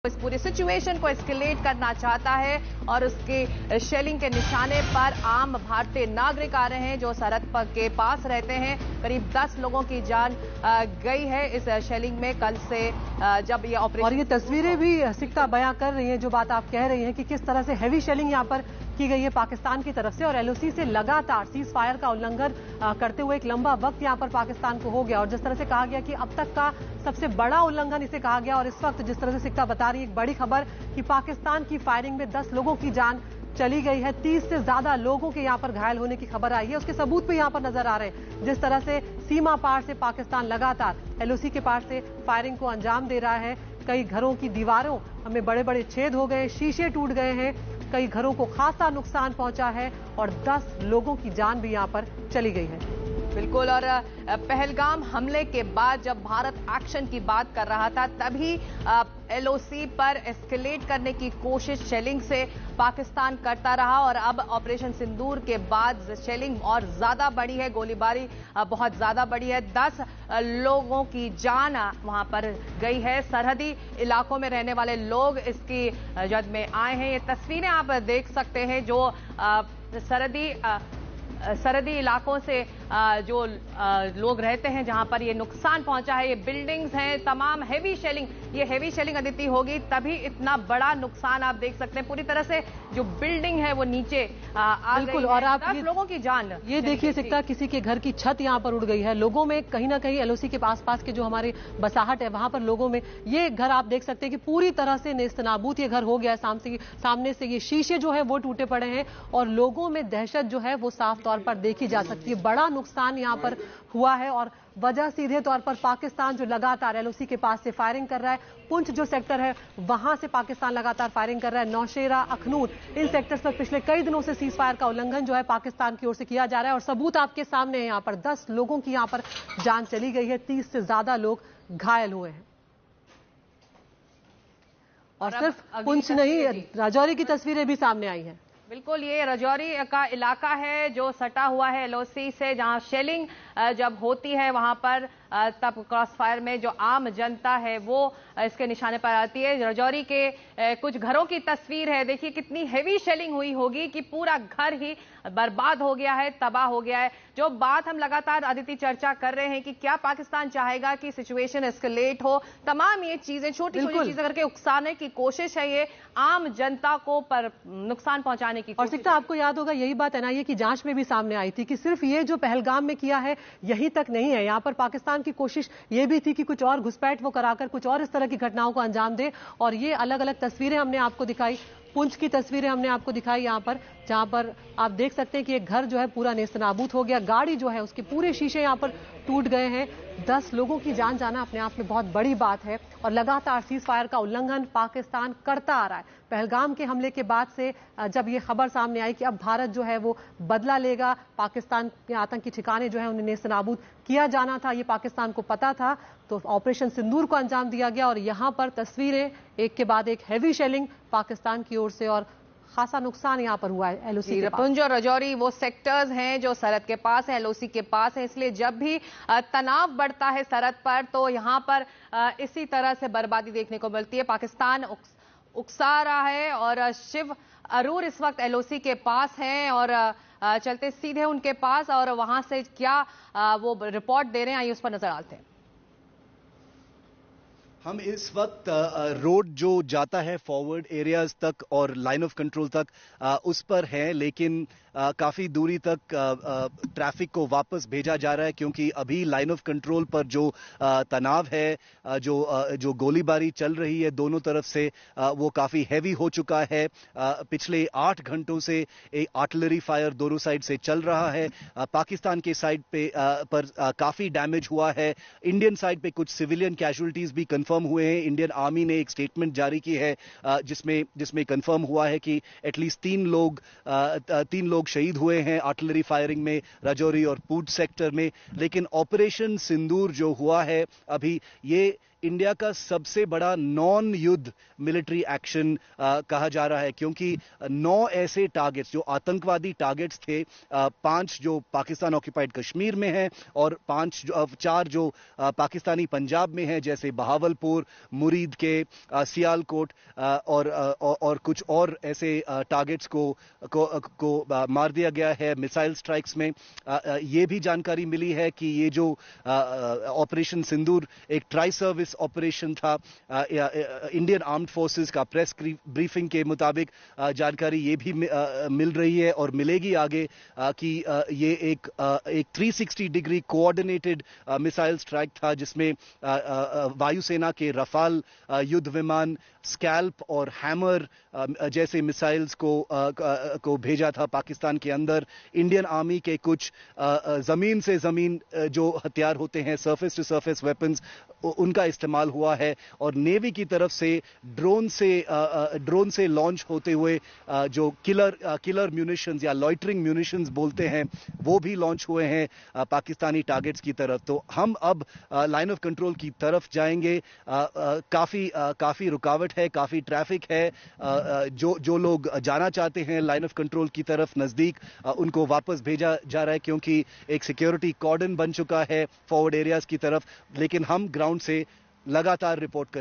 इस पूरी सिचुएशन को एस्केलेट करना चाहता है और उसके शेलिंग के निशाने पर आम भारतीय नागरिक आ रहे हैं जो सरहद के पास रहते हैं। करीब 10 लोगों की जान गई है इस शेलिंग में कल से जब ये ऑपरेशन। और ये तस्वीरें भी सिक्का बयां कर रही हैं जो बात आप कह रही हैं कि किस तरह से हैवी शेलिंग यहाँ पर की गई है पाकिस्तान की तरफ से और एलओसी से लगातार सीज फायर का उल्लंघन करते हुए एक लंबा वक्त यहाँ पर पाकिस्तान को हो गया। और जिस तरह से कहा गया कि अब तक का सबसे बड़ा उल्लंघन इसे कहा गया और इस वक्त जिस तरह से सिक्का बता रही है एक बड़ी खबर कि पाकिस्तान की फायरिंग में 10 लोगों की जान चली गई है, 30 से ज्यादा लोगों के यहाँ पर घायल होने की खबर आई है। उसके सबूत भी यहाँ पर नजर आ रहे हैं। जिस तरह से सीमा पार से पाकिस्तान लगातार एलओसी के पार से फायरिंग को अंजाम दे रहा है। कई घरों की दीवारों में बड़े बड़े छेद हो गए, शीशे टूट गए हैं, कई घरों को खासा नुकसान पहुंचा है और 10 लोगों की जान भी यहाँ पर चली गई है। बिल्कुल। और पहलगाम हमले के बाद जब भारत एक्शन की बात कर रहा था तभी एलओसी पर एस्केलेट करने की कोशिश शेलिंग से पाकिस्तान करता रहा और अब ऑपरेशन सिंदूर के बाद शेलिंग और ज्यादा बढ़ी है, गोलीबारी बहुत ज्यादा बढ़ी है। 10 लोगों की जान वहां पर गई है। सरहदी इलाकों में रहने वाले लोग इसकी जद में आए हैं। ये तस्वीरें आप देख सकते हैं जो सरहदी इलाकों से जो लोग रहते हैं जहां पर ये नुकसान पहुंचा है। ये बिल्डिंग्स हैं, तमाम हेवी शेलिंग, ये हेवी शेलिंग अदिति होगी तभी इतना बड़ा नुकसान आप देख सकते हैं। पूरी तरह से जो बिल्डिंग है वो नीचे आ बिल्कुल। गई और आप 10 लोगों की जान ये देखिए सिक्का, किसी के घर की छत यहाँ पर उड़ गई है। लोगों में कहीं ना कहीं एलओसी के आसपास के जो हमारे बसाहट है वहां पर लोगों में ये घर आप देख सकते हैं कि पूरी तरह से नेस्तनाबूत ये घर हो गया है। सामने से ये शीशे जो है वो टूटे पड़े हैं और लोगों में दहशत जो है वो साफ तौर पर देखी जा सकती है। बड़ा नुकसान यहाँ पर हुआ है और वजह सीधे तौर पर पाकिस्तान जो लगातार एलओसी के पास से फायरिंग कर रहा है। पुंछ जो सेक्टर है वहां से पाकिस्तान लगातार फायरिंग कर रहा है। नौशेरा, अखनूर, इन सेक्टर्स पर पिछले कई दिनों से सीज फायर का उल्लंघन जो है पाकिस्तान की ओर से किया जा रहा है और सबूत आपके सामने है। यहाँ पर 10 लोगों की यहाँ पर जान चली गई है, 30 से ज्यादा लोग घायल हुए हैं। और सिर्फ पुंछ नहीं, राजौरी की तस्वीरें भी सामने आई हैं। बिल्कुल, ये राजौरी का इलाका है जो सटा हुआ है एलओसी से, जहां शेलिंग जब होती है वहां पर तब क्रॉस फायर में जो आम जनता है वो इसके निशाने पर आती है। राजौरी के कुछ घरों की तस्वीर है, देखिए कितनी हेवी शेलिंग हुई होगी कि पूरा घर ही बर्बाद हो गया है, तबाह हो गया है। जो बात हम लगातार अदिति चर्चा कर रहे हैं कि क्या पाकिस्तान चाहेगा कि सिचुएशन एस्केलेट हो, तमाम ये चीजें छोटी छोटी चीजें करके उकसाने की कोशिश है, ये आम जनता को पर नुकसान पहुंचाने की और सिक्का, आपको याद होगा यही बात एनआईए की जांच में भी सामने आई थी कि सिर्फ ये जो पहलगाम में किया है यही तक नहीं है। यहाँ पर पाकिस्तान की कोशिश ये भी थी कि कुछ और घुसपैठ वो कराकर कुछ और इस तरह की घटनाओं को अंजाम दे। और ये अलग अलग तस्वीरें हमने आपको दिखाई, पुंछ की तस्वीरें हमने आपको दिखाई यहाँ पर, जहां पर आप देख सकते हैं कि एक घर जो है पूरा नेस्तनाबूद हो गया, गाड़ी जो है उसके पूरे शीशे यहाँ पर टूट गए हैं। 10 लोगों की जान जाना अपने आप में बहुत बड़ी बात है और लगातार सीज फायर का उल्लंघन पाकिस्तान करता आ रहा है। पहलगाम के हमले के बाद से जब ये खबर सामने आई कि अब भारत जो है वो बदला लेगा, पाकिस्तान के आतंकी ठिकाने जो है उन्हें नेस्तनाबूद किया जाना था, ये पाकिस्तान को पता था, तो ऑपरेशन सिंदूर को अंजाम दिया गया। और यहाँ पर तस्वीरें एक के बाद एक हेवी शेलिंग पाकिस्तान की ओर से और खासा नुकसान यहाँ पर हुआ है एलओसी के पास। पुंछ और राजौरी वो सेक्टर्स हैं जो सरहद के पास है, एलओसी के पास है, इसलिए जब भी तनाव बढ़ता है सरहद पर तो यहाँ पर इसी तरह से बर्बादी देखने को मिलती है। पाकिस्तान उकसा रहा है और शिव अरूर इस वक्त एलओसी के पास हैं और चलते सीधे उनके पास और वहां से क्या वो रिपोर्ट दे रहे हैं, आइए उस पर नजर डालते हैं। हम इस वक्त रोड जो जाता है फॉरवर्ड एरियाज तक और लाइन ऑफ कंट्रोल तक उस पर है, लेकिन काफी दूरी तक ट्रैफिक को वापस भेजा जा रहा है क्योंकि अभी लाइन ऑफ कंट्रोल पर जो तनाव है, जो गोलीबारी चल रही है दोनों तरफ से, वो काफी हैवी हो चुका है। पिछले 8 घंटों से एक आर्टिलरी फायर दोनों साइड से चल रहा है। पाकिस्तान के साइड पर काफी डैमेज हुआ है। इंडियन साइड पे कुछ सिविलियन कैजुअलिटीज भी कंफर्म हुए हैं। इंडियन आर्मी ने एक स्टेटमेंट जारी की है जिसमें कंफर्म हुआ है कि एटलीस्ट 3 लोग शहीद हुए हैं आर्टिलरी फायरिंग में राजौरी और पूंछ सेक्टर में। लेकिन ऑपरेशन सिंदूर जो हुआ है अभी, ये इंडिया का सबसे बड़ा नॉन युद्ध मिलिट्री एक्शन कहा जा रहा है, क्योंकि 9 ऐसे टारगेट्स जो आतंकवादी टारगेट्स थे, 5 जो पाकिस्तान ऑक्यूपाइड कश्मीर में हैं और 4 जो पाकिस्तानी पंजाब में हैं, जैसे बहावलपुर, मुरीद के, सियालकोट और कुछ और ऐसे टारगेट्स को मार दिया गया है मिसाइल स्ट्राइक्स में। ये भी जानकारी मिली है कि ये जो ऑपरेशन सिंदूर एक ट्राई सर्विस ऑपरेशन था। इंडियन आर्म्ड फोर्सेस का प्रेस ब्रीफिंग के मुताबिक जानकारी ये भी मिल रही है और मिलेगी आगे कि ये एक 360 डिग्री कोऑर्डिनेटेड मिसाइल स्ट्राइक था, जिसमें वायुसेना के रफाल युद्ध विमान, स्कैल्प और हैमर जैसे मिसाइल्स को भेजा था पाकिस्तान के अंदर। इंडियन आर्मी के कुछ जमीन से जमीन जो हथियार होते हैं, सरफेस टू सरफेस वेपन्स, उनका इस्तेमाल हुआ है और नेवी की तरफ से ड्रोन से लॉन्च होते हुए जो किलर म्यूनिशंस या लॉइटरिंग म्यूनिशंस बोलते हैं, वो भी लॉन्च हुए हैं पाकिस्तानी टारगेट्स की तरफ। तो हम अब लाइन ऑफ कंट्रोल की तरफ जाएंगे। काफी रुकावट है, काफी ट्रैफिक है। जो लोग जाना चाहते हैं लाइन ऑफ कंट्रोल की तरफ नजदीक, उनको वापस भेजा जा रहा है, क्योंकि एक सिक्योरिटी कॉर्डन बन चुका है फॉरवर्ड एरियाज की तरफ। लेकिन हम ग्राउंड से लगातार रिपोर्ट करें।